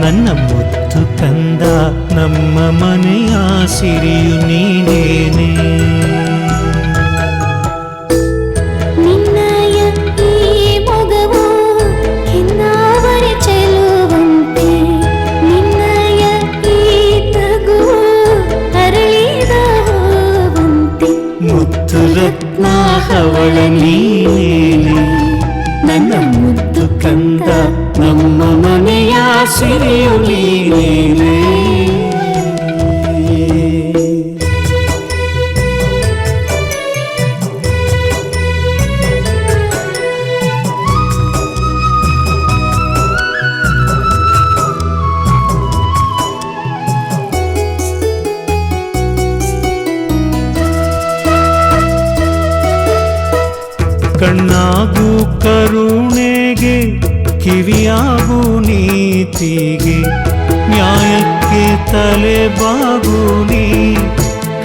ನನ್ನ ಮುದ್ದು ಕಂದ ನಮ್ಮ ಮನೆಯ ಸಿರಿಯು ನೀನೇನೆ. ನಿನ್ನಯ ಈ ಮೊಗವು ಕೆನ್ನಾವರೆ ಚೆಲುವಂತೆ, ನಿನ್ನಯ ಈ ನಗುವು ಅರಳಿದ ಹೂವಂತೆ. ಮುತ್ತು ರತ್ನ ಹವಳ ನೀನೇನೆ, ನನ್ನ ಮುದ್ದು ಕಂದ ನಮ್ಮ ಮನೆಯ ಸಿರಿಯು ನೀನೇನೆ. ಕಣ್ಣಾಗೂ ಕರುಣೆಗೆ, ಕಿವಿಯಾಗೂ ನೀತಿಗೆ, ನ್ಯಾಯಕ್ಕೆ ತಲೆ ಬಾಗು ನೀ.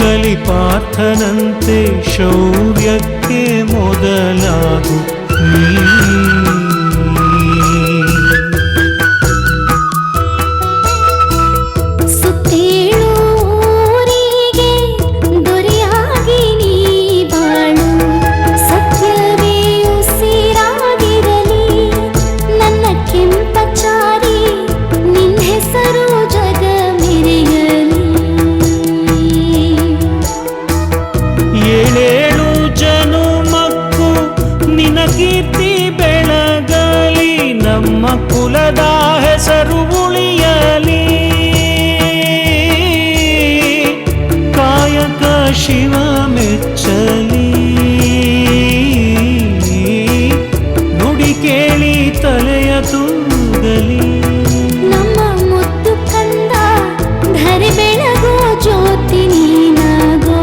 ಕಲಿಪಾರ್ಥನಂತೆ ಶೌರ್ಯಕ್ಕೆ ಮೊದಲಾಗು ನೀ. ಕೀರ್ತಿ ಬೆಳಗಲಿ, ನಮ್ಮ ಕುಲದ ಹೆಸರು ಉಳಿಯಲಿ. ಕಾಯಕ ಶಿವ ಮೆಚ್ಚಲಿ, ನುಡಿ ಕೇಳಿ ತಲೆಯ ತೂಗಲಿ. ನಮ್ಮ ಮುದ್ದು ಕಂದ ಧರೆ ಬೆಳಗೋ ಜ್ಯೋತಿ ನೀನಾಗೋ.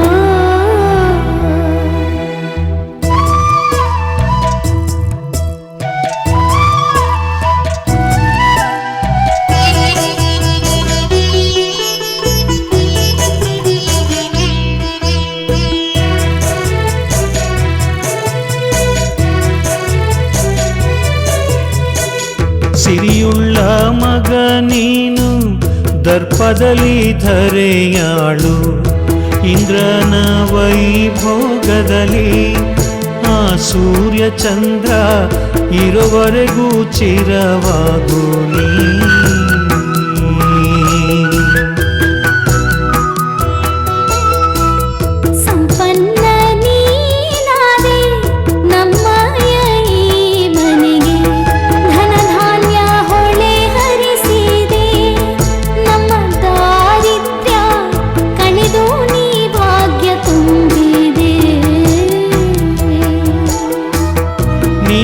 ಸಿರಿಯುಳ್ಳ ಮಗ ನೀನು, ದರ್ಪದಲ್ಲಿ ಧರೆಯಾಳು. ಇಂದ್ರನ ವೈಭೋಗದಲ್ಲಿ ಆ ಸೂರ್ಯ ಚಂದ್ರ ಇರುವವರೆಗೂ ಚಿರವಾಗು ನೀ.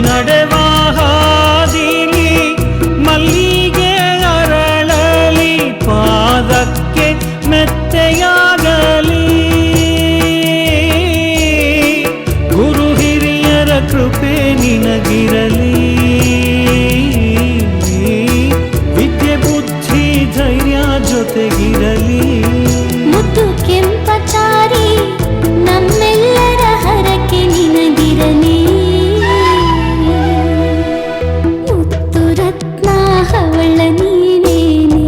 ನಡೆವ ಹಾದಿಲಿ ಮಲ್ಲಿಗೆ ಅರಳಲಿ, ಪಾದಕ್ಕೆ ಮೆತ್ತೆಯಾಗಲಿ. ಗುರು ಹಿರಿಯರ ಕೃಪೆ ನಿನಗಿರಲಿ, ವಿದ್ಯೆ ಬುದ್ಧಿ ಧೈರ್ಯ ಜೊತೆಗಿರಲಿ. ಮುದ್ದು ಕೆಂಪಚಾರಿ ನಮ್ಮೆಲ್ಲರ ಹರಕೆ ನಿನಗಿರಲಿ. ಹವಳ ನೀನೇನೆ,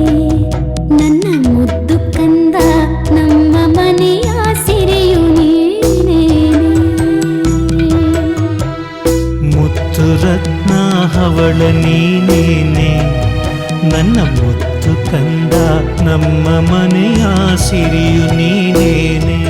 ನನ್ನ ಮುದ್ದು ಕಂದ ನಮ್ಮ ಮನೆಯ ಸಿರಿಯು ನೀನೇನೆ. ಮುತ್ತು ರತ್ನ ಹವಳ ನೀನೇನೆ, ನನ್ನ ಮುದ್ದು ಕಂದ ನಮ್ಮ ಮನೆಯ ಸಿರಿಯು ನೀನೇನೆ.